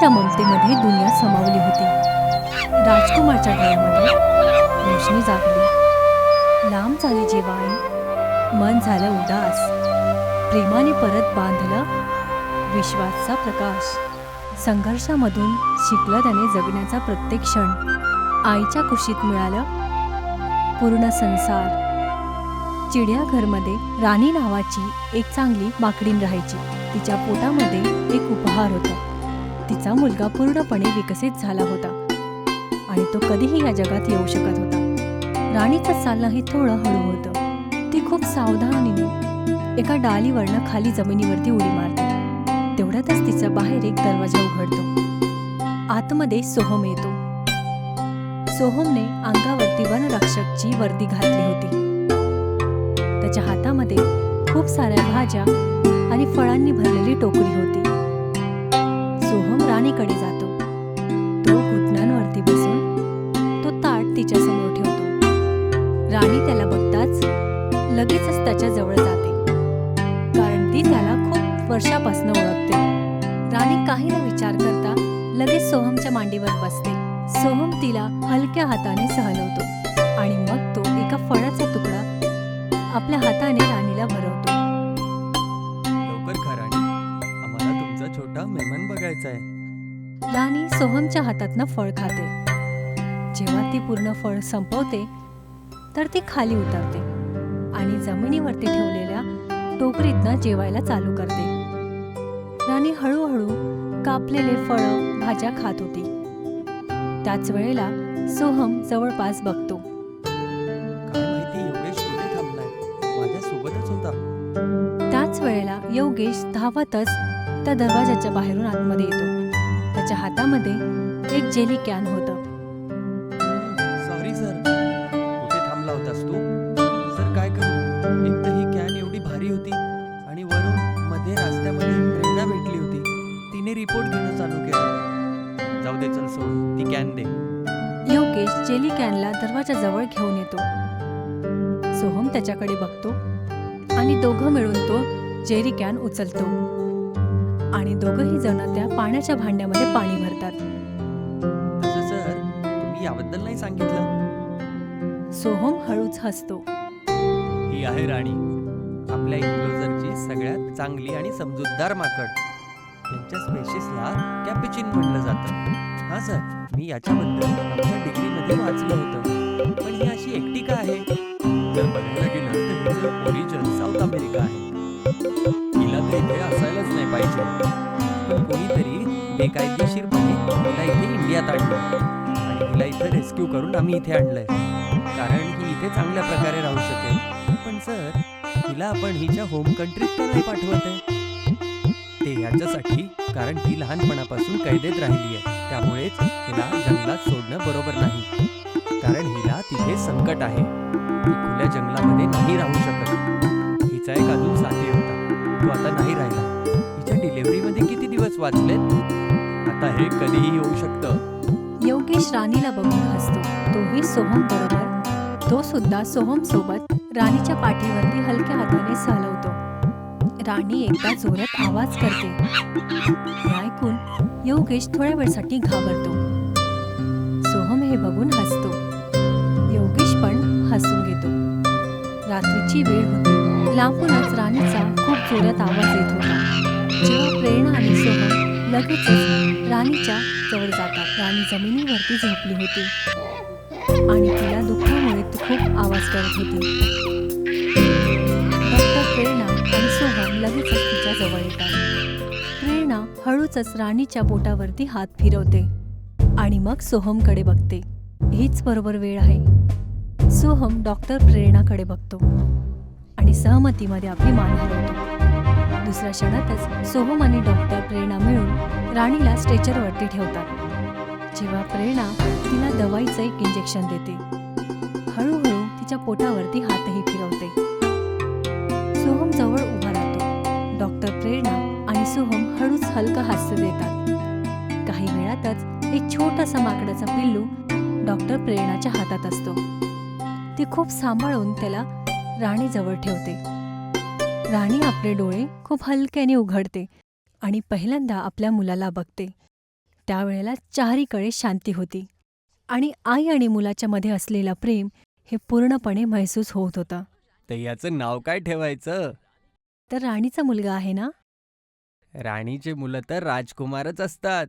राणीच्या ममतेमध्ये दुनिया समावली होती. राजकुमारच्या डोळ्यामध्ये रोशनी जागली. लांब झाली जेवाई, मन झालं उदास. प्रेमाने परत बांधलं विश्वासचा प्रकाश. संघर्षामधून शिकलं त्याने जगण्याचा प्रत्येक क्षण. आईच्या कुशीत मिळालं पूर्ण संसार. चिडियाघरमध्ये राणी नावाची एक चांगली माकडीण राहायची. तिच्या पोटामध्ये एक उपहार होता. तिचा मुलगा पूर्णपणे विकसित झाला होता आणि तो कधीही या जगात येऊ शकत होता. राणीचं चालणंही थोडं हळू होतं. ती खूप सावधानीने एका डालीवरनं खाली जमिनीवरती उडी मारते. तेवढ्यातच तिचा बाहेर एक दरवाजा उघडतो. आतमध्ये सोहम येतो. सोहमने अंगावरती वनरक्षकची वर्दी घातली होती. त्याच्या हातामध्ये खूप साऱ्या भाज्या आणि फळांनी भरलेली टोकरी होती. सोहम राणीकडे जातो. तो घुटण्यांवरती बसून तो ताट तिच्यासमोर ठेवतो. राणी त्याला बघताच लगेचच त्याच्या जवळ जाते, कारण ती त्याला खूप वर्षापासून ओळखते. राणी काही न विचार करता लगेच सोहमच्या मांडीवर बसते. सोहम तिला हलक्या हाताने सहलवतो आणि मग तो एका फळाचा तुकडा आपल्या हाताने राणीला भरवतो. लवकर खा राणी, आम्हाला तुमचा छोटा मेहमान बघायचा आहे. राणी सोहमच्या हातातनं फळ खाते. जेव्हा ती पूर्ण फळ संपवते तर ती खाली उतरते आणि जमिनीवरती ठेवलेल्या टोकरीतनं जेवायला चालू करते. राणी हळूहळू कापलेले फळं भाज्या खात होती. त्याच वेळेला सोहम जवळपास बघतो. काय माहिती योगेश कुठे थांबलाय? माझ्या सोबतच होता. त्याच वेळेला योगेश धावतच त्या दरवाजाच्या बाहेरून आतमध्ये येतो. त्याच्या हातामध्ये एक जेली कॅन होतं. सॉरी सर, कुठे थांबला होतास तू? सर काय करू, एक तर ही कॅन एवढी भारी होती आणि वरून मध्ये रस्त्यामध्ये प्रेरणा भेटली होती. तिने रिपोर्ट घेणं चालू केलं. जाऊ दे, चल सोड, ती कॅन दे. योगेश जेली कॅनला दरवाजाजवळ घेऊन येतो. सोहम त्याच्याकडे बघतो आणि दोघं मिळून तो जेली कॅन उचलतो आणि दोघंही जण त्या पाण्याच्या भांड्यामध्ये पाणी भरतात. तसं सर, तुम्ही याबद्दल नाही सांगितलं. सोहम हळूच हसतो. ही आहे राणी, आपल्या इन्क्लोजरची सगळ्यात चांगली आणि समजूतदार माकड. यांच्या स्पेशीसला कॅपुचिन म्हटलं जातं. हा सर, मी याच्याबद्दल आमच्या डिग्रीमध्ये वाचलं होतं. पण ही अशी एकटी का आहे? जर बघायला गेलं तर हिचं ओरिजिन साऊथ अमेरिका आहे. हिला तर इथे असायलाच नाही पाहिजे, पण कोणीतरी बेकायदेशीरपणे हिला इथे इंडियात आणलं आणि हिला इथे रेस्क्यू करून आम्ही इथे आणलंय, कारण ही इथे चांगल्या प्रकारे राहू शकेल. पण सर, हिला आपण हिच्या होम कंट्रीत का नाही पाठवत आहे? ते याच्यासाठी कारण ती लहानपणापासून कैदेत राहिली आहे. त्यामुळेच हिला जंगलात सोडणं बरोबर नाही, कारण हिला तिथे संकट आहे. ती खुल्या जंगलामध्ये नाही राहू शकत. हिचा एक अजून साथी होता, तो आता नाही राहिला. हिच्या डिलिव्हरीमध्ये किती दिवस वाचलेत? आता हे कधीही होऊ शकतं. योगेश राणीला बघून हसतो. तोही सोहम बरोबर. तो सुद्धा सोहम सोबत राणीच्या पाठीवरती हलक्या हाताने सहलवतो. राणी एकदा जोरात आवाज करते. हे ऐकून योगेश थोड्या वेळसाठी घाबरतो. सोहम हे बघून हसतो. योगेश पण हसून घेतो. रात्रीची वेळ होती. लांबूनच राणीचा खूप जोरात आवाज येत होता. जेव्हा प्रेरणा आणि सोहम लगेचच राणीच्या जवळ जातात. राणी जमिनीवरती झोपली होती आणि तिला दुःखामुळे ती खूप आवाज करत होती. प्रेरणा आणि सोहम लगेचच तिच्या जवळ येतात. प्रेरणा हळूच राणीच्या बोटावरती हात फिरवते आणि मग सोहमकडे बघते. हीच बरोबर वेळ आहे. सोहम डॉक्टर प्रेरणाकडे बघतो आणि सहमतीमध्ये आपली मान हलवतो. दुसऱ्या क्षणातच सोहम आणि डॉक्टर प्रेरणा मिळून राणीला स्ट्रेचरवरती ठेवतात. जेव्हा प्रेरणा तिला दवाईचं एक इंजेक्शन देते, हळूहळू तिच्या पोटावरती हातही फिरवते. सोहम जवळ उभा राहतो. डॉक्टर प्रेरणा आणि सोहम हळूच हलकं हास्य देतात. काही वेळातच एक छोटासा माकडाचा पिल्लू डॉक्टर प्रेरणाच्या हातात असतो. ती खूप सांभाळून त्याला राणीजवळ ठेवते. राणी आपले डोळे खूप हलक्याने उघडते आणि पहिल्यांदा आपल्या मुलाला बघते. त्यावेळेला चारीकडे शांती होती आणि आई आणि मुलाच्या मध्ये असलेलं प्रेम हे पूर्णपणे महसूस होत होतं. तर याचं नाव काय ठेवायचं? तर राणीचा मुलगा आहे ना? राणीचे मुलं तर राजकुमारच असतात.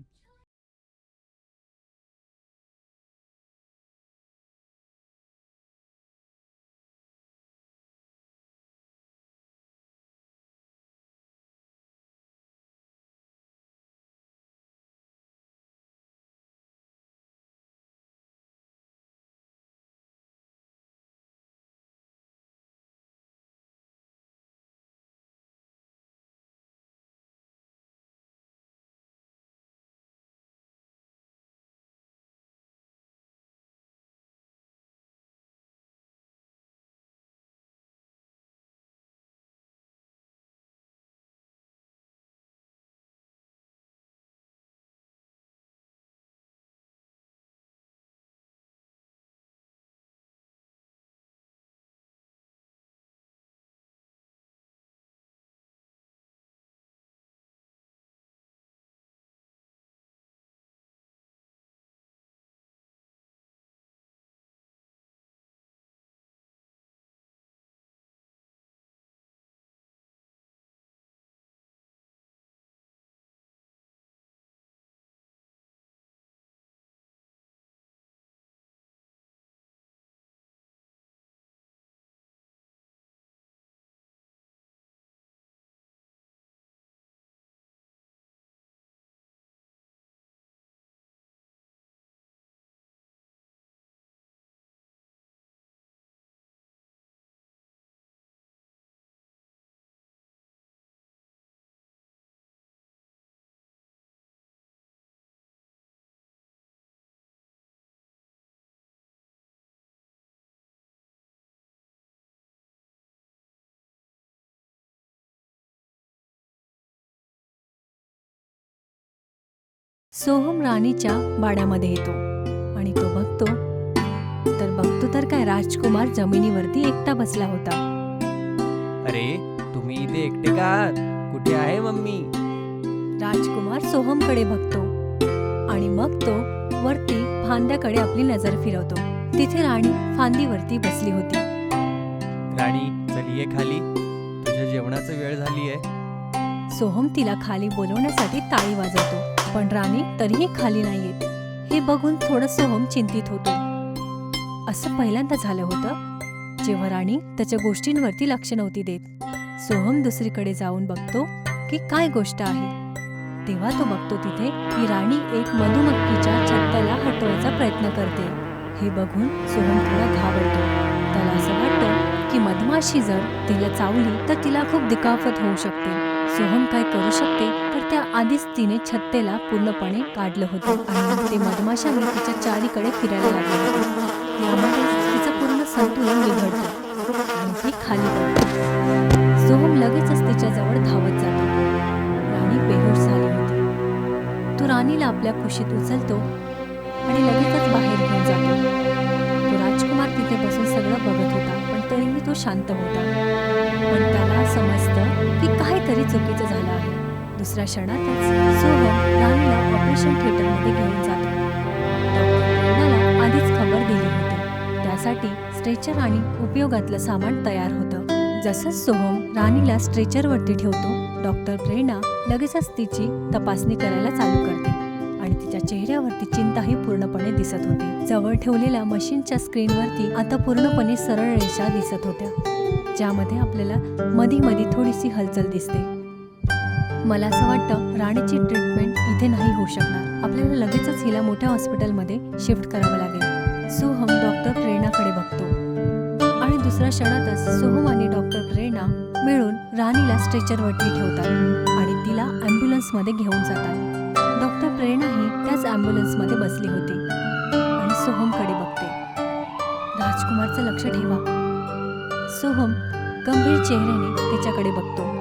सोहम राणीच्या बाड्यामध्ये येतो आणि तो बघतो तर काय राजकुमार जमिनीवरती एकटा बसला होता. अरे, तुम्ही इथे एकटे का आहात? कुठे आहे मम्मी? राजकुमार सोहमकडे बघतो आणि मग तो वरती फांद्याकडे आपली नजर फिरवतो. तिथे राणी फांदीवरती बसली होती. राणी, चल ये खाली. तुझ्या जेवणाची वेळ झाली आहे. सोहम तिला खाली बोलवण्यासाठी टाळी वाजवतो, पण राणी तरीही खाली नाही येत. हे बघून थोडं सोहम चिंतित होतो. असं पहिल्यांदा झालं होतं जेव्हा राणी त्याच्या गोष्टींवरती लक्ष नव्हती देत. सोहम दुसरीकडे जाऊन बघतो की काय गोष्ट आहे. तेव्हा तो बघतो तिथे की राणी एक मधुमक्खीच्या छत्त्याला हटवायचा प्रयत्न करते. हे बघून सोहम थोडा घाबरतो. त्याला असं वाटतं की मधमाशी जर तिला चावली तर तिला खूप दुखापत होऊ शकते. सोहम काय करू शकते तर त्या आधीच तिने छत्तेला पूर्णपणे काढलं होतं आणि ते मधमाशांनी तिच्या चारीकडे फिरायला लागले होते. यामध्ये तिचं पूर्ण संतुलन बिघडतं आणि ती खाली पडते. सोहम लगेचच तिच्याजवळ धावत जातो. राणी बेहोश झाली होती. तो राणीला आपल्या कुशीत उचलतो आणि लगेचच बाहेर घेऊन जातो. तो राजकुमार तिथे बसून सगळं बघत होता, पण तरीही तो शांत होता. पण त्याला समजतं की काहीतरी चुकीचं झालं आहे. दुसऱ्या क्षणातच सोहम राणीला ऑपरेशन थिएटरमध्ये घेऊन जातो. डॉक्टर प्रेरणाला आधीच खबर दिली होती. त्यासाठी स्ट्रेचर आणि उपयोगातलं सामान तयार होतं. जसंच सोहम राणीला स्ट्रेचरवरती ठेवतो, डॉक्टर प्रेरणा लगेचच तिची तपासणी करायला चालू करते आणि तिच्या चेहऱ्यावरती चिंताही पूर्णपणे दिसत होती. जवळ ठेवलेल्या मशीनच्या स्क्रीनवरती आता पूर्णपणे सरळ रेषा दिसत होत्या, ज्यामध्ये आपल्याला मधी थोडीशी हलचल दिसते. मला असं वाटतं राणीची ट्रीटमेंट इथे नाही होऊ शकणार. आपल्याला लगेचच हिला मोठ्या हॉस्पिटलमध्ये शिफ्ट करावं लागेल. सोहम डॉक्टर प्रेरणाकडे बघतो आणि दुसऱ्या क्षणातच सोहम आणि डॉक्टर प्रेरणा मिळून राणीला स्ट्रेचरवरती ठेवतात आणि तिला ॲम्ब्युलन्समध्ये घेऊन जातात. डॉक्टर प्रेरणाही त्याच ॲम्ब्युलन्समध्ये बसली होती आणि सोहमकडे बघते. राजकुमारचं लक्ष ठेवा. सोहम गंभीर चेहऱ्याने तिच्याकडे बघतो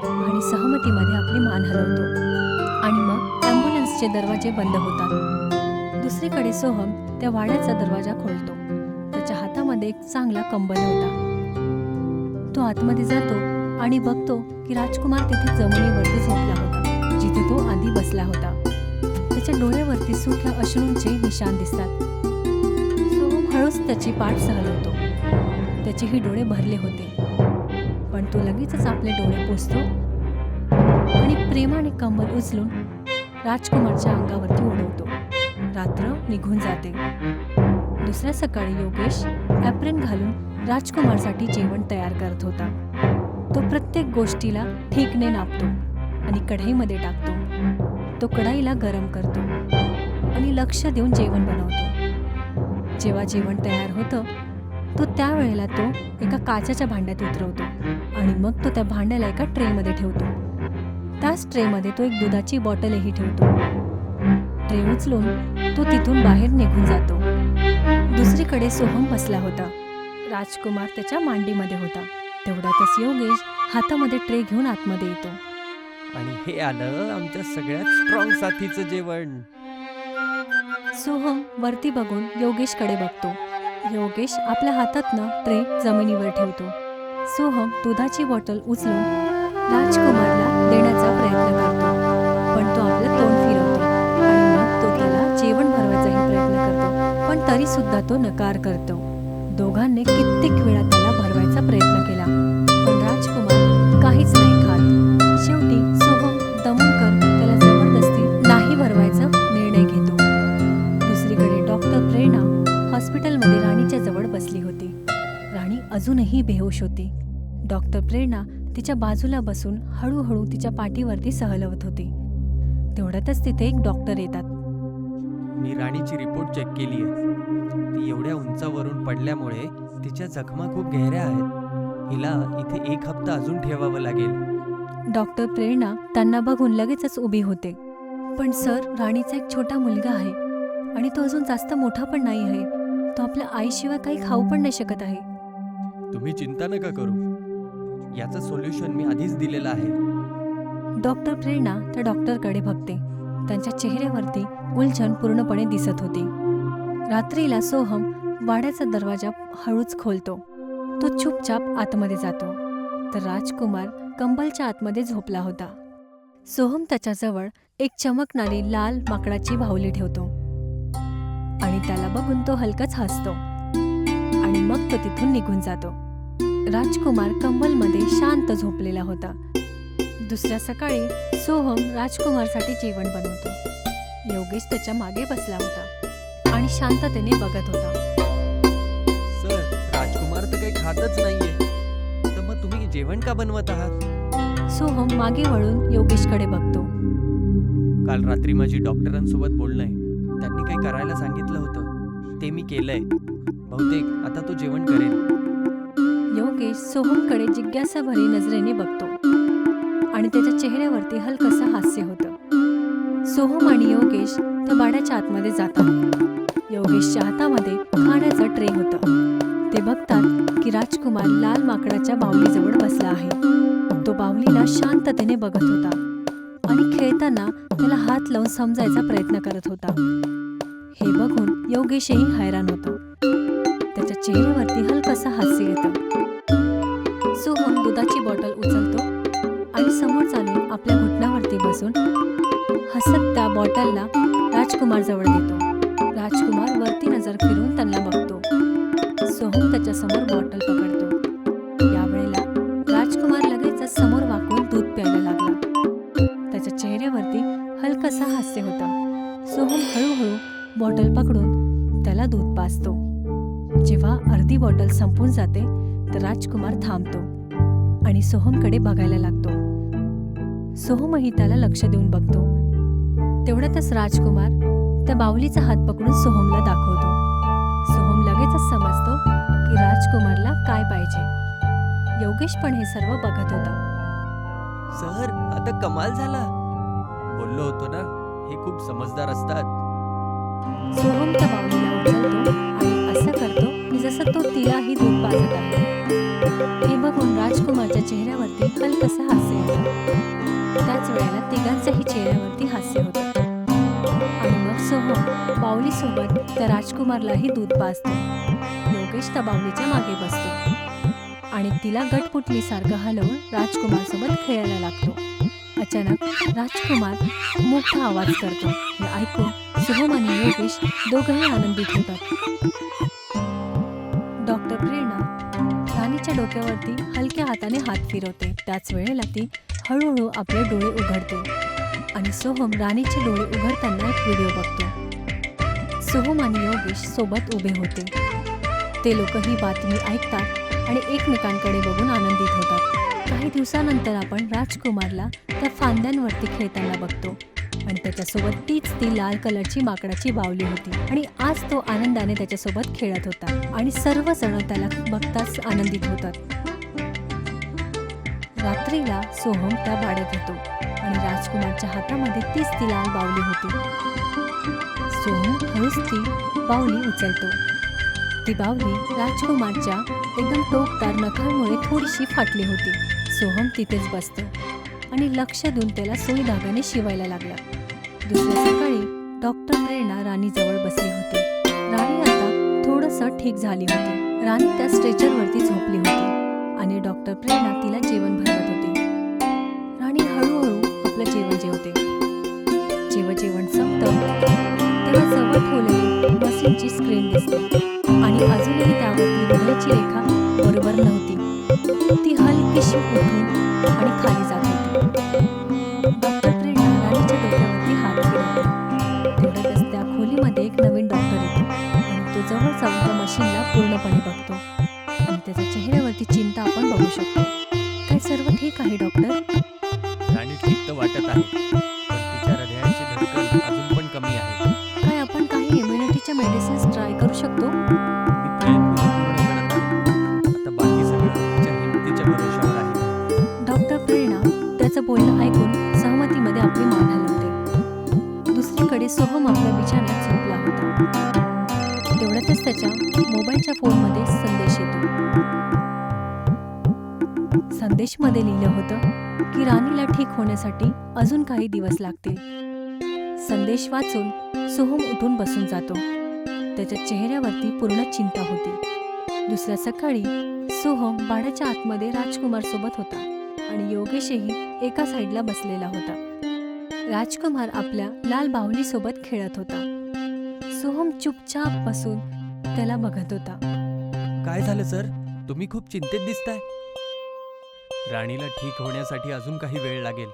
आणि सहमतीमध्ये आपली मान हलवतो आणि मग ॲम्ब्युलन्सचे दरवाजे बंद होतात. दुसरीकडे सोहम त्या वाड्याचा दरवाजा खोलतो. त्याच्या हातामध्ये एक चांगला कंबल होता. तो आतमध्ये जातो आणि बघतो की राजकुमार तिथे जमिनीवरती झोपला होता, जिथे तो आधी बसला होता. त्याच्या डोळ्यावरती सुख्या अश्रूंचे निशाण दिसतात. सोहम हळूच त्याची पाठ हलवतो. त्याचेही डोळे भरले होते, पण तो लगेचच आपले डोळे पुसतो आणि प्रेमाने कंबल उचलून राजकुमारच्या अंगावरती उडवतो. रात्र निघून जाते. दुसऱ्या सकाळी योगेश ॲप्रन घालून राजकुमारसाठी जेवण तयार करत होता. तो प्रत्येक गोष्टीला ठीकने नापतो आणि कढईमध्ये टाकतो. तो कढईला गरम करतो आणि लक्ष देऊन जेवण बनवतो. जेव्हा जेवण तयार होतं तो त्यावेळेला तो एका काचेच्या भांड्यात उतरवतो आणि मग तो त्या भांड्याला एका ट्रेमध्ये ठेवतो. त्याच ट्रेमध्ये तो एक दुधाची बॉटलही ठेवतो. ट्रे उचलून तो तिथून बाहेर निघून जातो. दुसरीकडे सोहम बसला होता. राजकुमार त्याच्या मांडीमध्ये होता. तेवढ्यातच योगेश हातामध्ये ट्रे घेऊन आतमध्ये येतो. आणि हे आलं आमच्या सगळ्यात स्ट्रॉंग साथीचं जेवण. सोहम वरती बघून योगेशकडे बघतो. योगेश आपल्या हातातनं ट्रे जमिनीवर ठेवतो. सोहम दुधाची बॉटल उचलून राजकुमारला देण्याचा प्रयत्न करतो, पण तो आपलं तोंड फिरवतो आणि मग तो त्याला जेवण भरवायचाही प्रयत्न करतो, पण तरी सुद्धा तो नकार करतो. दोघांनी कित्येक वेळा त्याला भरवायचा प्रयत्न केला, पण राजकुमार काहीच नाही खात. शेवटी सोहम दमून त्याला जबरदस्ती नाही भरवायचा निर्णय घेतो. दुसरीकडे डॉक्टर प्रेरणा हॉस्पिटलमध्ये राणीच्या जवळ बसली होती. राणी अजूनही बेहोश होती. डॉक्टर प्रेरणा तिच्या बाजूला बसून हळूहळू तिच्या पाठीवरती सहलवत होती. तेवढ्यातच तिथे एक डॉक्टर येतात. मी राणीची रिपोर्ट चेक केली आहे. ती एवढ्या उंचावरून पडल्यामुळे तिच्या जखमा खूप गहऱ्या आहेत. हिला इथे 1 हप्ता अजून ठेवावं लागेल. डॉक्टर प्रेरणा त्यांना बघून लगेचच उभी होते. पण सर, राणीचा एक छोटा मुलगा आहे आणि तो अजून जास्त मोठा पण नाही आहे. तो आपल्या आईशिवाय काही खाऊ पण नाही शकत आहे. तुम्ही चिंता नका करू. याचं सोल्युशन मी आधीच दिलेलं आहे. डॉक्टर प्रेरणा त्या डॉक्टरकडे बघते. त्यांच्या चेहऱ्यावरती उलझन पूर्णपणे दिसत होती. रात्रीला सोहम वाड्याचा दरवाजा हळूच खोलतो. तो चुपचाप आतमध्ये जातो, तर राजकुमार कंबलच्या आतमध्ये झोपला होता. सोहम त्याच्याजवळ एक चमकणारी लाल माकडाची बाहुली ठेवतो आणि त्याला बघून तो हलकाच हसतो आणि मग तो तिथून निघून जातो. राजकुमार कंबलमध्ये शांत झोपलेला होता. दुसऱ्या सकाळी सोहम राजकुमारसाठी जेवण बनवतो. योगेश त्याच्या मागे बसला होता आणि शांततेने बघत होता. सर, राजकुमार तर काही खातच नाहीये, तर मग तुम्ही जेवण का बनवत आहात? सोहम मागे वळून योगेशकडे बघतो. काल रात्री माझी डॉक्टरांसोबत बोलणं आहे. त्यांनी काही करायला सांगितलं होतं, ते मी केलंय. बहुतेक आता तो जेवण करेल. योगेश सोहमकडे जिज्ञासाभरी नजरेने बघतो आणि त्याच्या चेहऱ्यावरती हलकसं हास्य होतं. सोहम आणि योगेश त्या वाड्याच्या आतमध्ये जातात. योगेशच्या हातामध्ये खाण्याचा ट्रे होतं. ते बघतात की राजकुमार लाल माकडाच्या बाहुलीजवळ बसला आहे. तो बाहुलीला शांततेने बघत होता आणि खेळताना त्याला हात लावून समजायचा प्रयत्न करत होता. हे बघून योगेशही हैराण होतो. त्याच्या चेहऱ्यावरती हलकसं हास्य येतं. सोहम दुधाची बॉटल उचलतो आणि समोर चालून आपल्या घुटण्यावरती बसून हसत त्या बॉटलला राजकुमार जवळ देतो. राजकुमार वरती नजर फिरून त्यांना बघतो. सोहम त्याच्यासमोर बॉटल पकडतो. यावेळेला राजकुमार लगेचच समोर वाकून दूध प्यायला लागला. त्याच्या चेहऱ्यावरती हलकसा हास्य होता. सोहम हळूहळू बॉटल पकडून त्याला दूध पाजतो. जेव्हा अर्धी बॉटल संपून जाते तर राजकुमार थांबतो आणि सोहमकडे बघायला लागतो. सोहमही त्याला लक्ष देऊन बघतो. तेवढ्यातच राजकुमार त्या बाहुलीचा हात पकडून सोहमला दाखवतो. सोहम लगेचच समजतो की राजकुमारला काय पाहिजे. योगेश पण हे सर्व बघत होता. सर, आता कमाल झाला. बोललो होतो ना, हे खूप समजदार असतात. सोहम त्या बाहुलीला उचलतो आणि असं करतो की जसं तो तिलाही दूध पाजत आहे. हे बघून राजकुमारच्या चेहऱ्यावरती हलकसं हास्य येतं. त्याच वेळेला तिघांच्याही चेहऱ्यावरती हास्य होतं आणि मग सोहम बाहुलीसोबत त्या राजकुमारलाही दूध पाजतो. योगेश त्या बाहुलीच्या मागे बसतो आणि तिला गटपुटलीसारखं हलवून राजकुमारसोबत खेळायला लागतो. अचानक राजकुमार मोठा आवाज करतो. हे ऐकून सोहम आणि योगेश दोघंही आनंदित होतात. डॉक्टर प्रेरणा राणीच्या डोक्यावरती हलक्या हाताने हात फिरवते. त्याच वेळेला ती हळूहळू आपले डोळे उघडते आणि सोहम राणीचे डोळे उघडताना एक व्हिडिओ बघतो. सोहम आणि योगेश सोबत उभे होते. ते लोक ही बातमी ऐकतात आणि एकमेकांकडे बघून आनंदित होतात. काही दिवसानंतर आपण राजकुमारला त्या फांद्यांवरती खेळताना बघतो आणि त्याच्यासोबत तीच ती लाल कलरची माकडाची बावली होती आणि आज तो आनंदाने त्याच्यासोबत खेळत होता आणि सर्वजण त्याला बघताच आनंदित होतात. रात्रीला सोहम त्या वाड्यात येतो आणि राजकुमारच्या हातामध्ये तीच ती लाल बावली होती. सोहम हळूच ती बावली उचलतो. ती बावली राजकुमारच्या एकदम टोकदार नखांमुळे थोडीशी फाटली होती. सोहम तिथेच बसतो आणि लक्ष देऊन त्याला सुई धाग्याने शिवायला लागला. दुसऱ्या सकाळी डॉक्टर प्रेरणा राणीजवळ बसली होती. राणी आता थोडंसं ठीक झाली होती. राणी त्या स्ट्रेचरवरती झोपली होती आणि डॉक्टर प्रेरणा तिला जेवण भरवत होती. राणी हळूहळू आपलं जेवण जेवते. जेव्हा जेवण संपतं तेव्हा जवळ ठेवलेली मशीनची स्क्रीन दिसते आणि अजूनही त्यावरती हृदयाची रेखा बरोबर नव्हती. ती हलकीशी उठून आणि खाली जात होती. डॉक्टर प्रेरणा राणीच्या डोक्यावरती हात फिरवते. तेवढ्यातच त्या खोलीमध्ये एक नवीन डॉक्टर येतो आणि तो जवळ जाऊन त्या मशीनला पूर्णपणे बघतो आणि त्याच्या चेहऱ्यावरती चिंता आपण बघू शकतो. काय सर्व ठीक आहे डॉक्टर? राणी ठीक तर वाटत आहे, पण तिच्या हृदयाची धडकन अजून पण कमी आहे. काय आपण काही इम्युनिटीच्या मेडिसिन्स ट्राय करू शकतो? मी प्रयत्न पूर्ण करत आहे. आता बाकी सगळं तिच्या हिमतीच्या भरोशावर आहे. डॉक्टर प्रेरणा त्याचं बोलणं ऐकून सहमतीमध्ये आपली मान हलवते. दुसरीकडे सोहम आपल्या बिछाण्यात झोपला होता. तेवढ्यातच त्याच्या मोबाईलच्या फोनमध्ये संदेश येतो. संदेशमध्ये लिहिलं होतं की राणीला ठीक होण्यासाठी अजून काही दिवस लागतील. संदेश वाचून सोहम उठून बसून जातो. त्याच्या चेहऱ्यावरती पूर्ण चिंता होती. दुसऱ्या सकाळी सोहम बाळाच्या आतमध्ये राजकुमार सोबत होता आणि योगेशही एका साईडला बसलेला होता. राजकुमार आपल्या लाल बाहुली सोबत खेळत होता. सोहम चुपचाप बसून त्याला बघत होता. काय झालं सर? तुम्ही खूप चिंतेत दिसताय. राणीला ठीक होण्यासाठी अजून काही वेळ लागेल,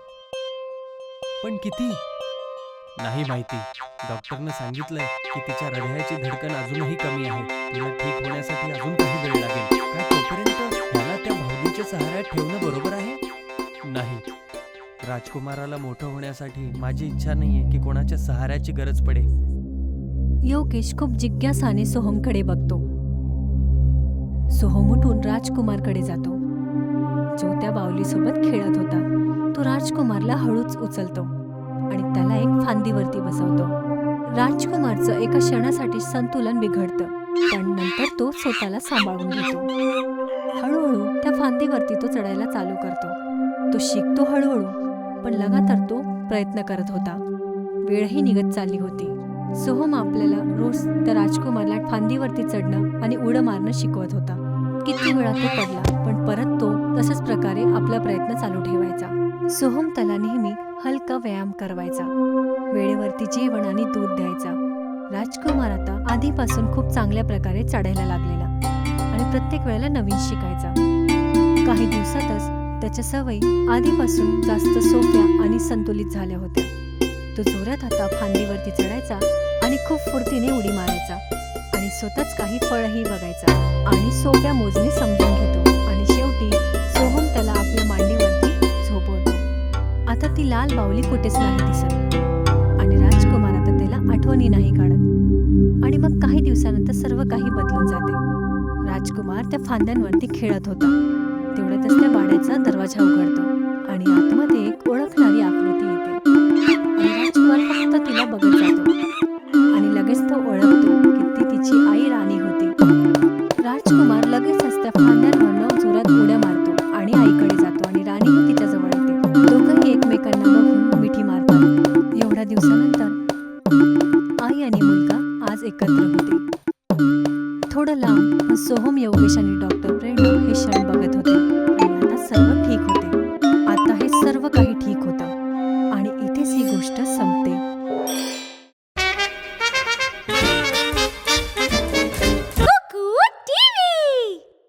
पण किती नाही माहिती. डॉक्टरनं सांगितलंय की तिच्या हृदयाची धडकन अजूनही कमी आहे. तिला ठीक होण्यासाठी अजून काही वेळ लागेल. काय तोपर्यंत मला त्या बाहुलीच्या सहाऱ्यात ठेवणं बरोबर आहे? नाही, राजकुमाराला मोठं होण्यासाठी माझी इच्छा नाहीये की कोणाच्या सहाऱ्याची गरज पडे. योगेश खूप जिज्ञासाने सोहमकडे बघतो. सोहम उठून राजकुमारकडे जातो, जो त्या बाहुलीसोबत खेळत होता. तो राजकुमारला हळूच उचलतो आणि त्याला एक फांदीवरती बसवतो. राजकुमारचं एका क्षणासाठी संतुलन बिघडतं, पण नंतर तो स्वतःला सांभाळून घेतो. हळूहळू त्या फांदीवरती तो चढायला चालू करतो. तो शिकतो हळूहळू, पण लगातार तो प्रयत्न करत होता. वेळही निघत चालली होती. सोहम आपल्याला रोज त्या राजकुमारला फांदीवरती चढणं आणि उडं मारणं शिकवत होता. किती वेळा तो पडला, पण परत तो तशाच प्रकारे आपला प्रयत्न चालू ठेवायचा. सोहम त्याला नेहमी हलका व्यायाम करवायचा, वेळेवरती जेवण आणि दूध द्यायचा. राजकुमार आता आधीपासून खूप चांगल्या प्रकारे चढायला लागलेला आणि प्रत्येक वेळेला नवीन शिकायचा. काही दिवसातच त्याच्या सवयी आधीपासून जास्त सोप्या आणि संतुलित झाल्या होत्या. तो जोरात आता फांदीवरती चढायचा आणि खूप फुर्तीने उडी मारायचा आणि स्वतःच काही फळही बघायचा आणि सोप्या मोजणी समजून घेतो आणि शेवटी सोहम त्याला आपल्या मांडीवरती झोपवतो. आता ती लाल बाहुली कुठेच नाही दिसत आणि राजकुमार आता त्याला आठवणी नाही काढत. आणि मग काही दिवसानंतर सर्व काही बदलून जाते. राजकुमार त्या फांद्यांवरती खेळत होता. तेवढ्यातच त्या वाड्याचा दरवाजा उघडतो आणि आतमध्ये एक ओळखणारी आकृती येते आणि राजकुमार फक्त तिला बघत जातो आणि लगेच तो ओळखतो की ती तिची आई राणी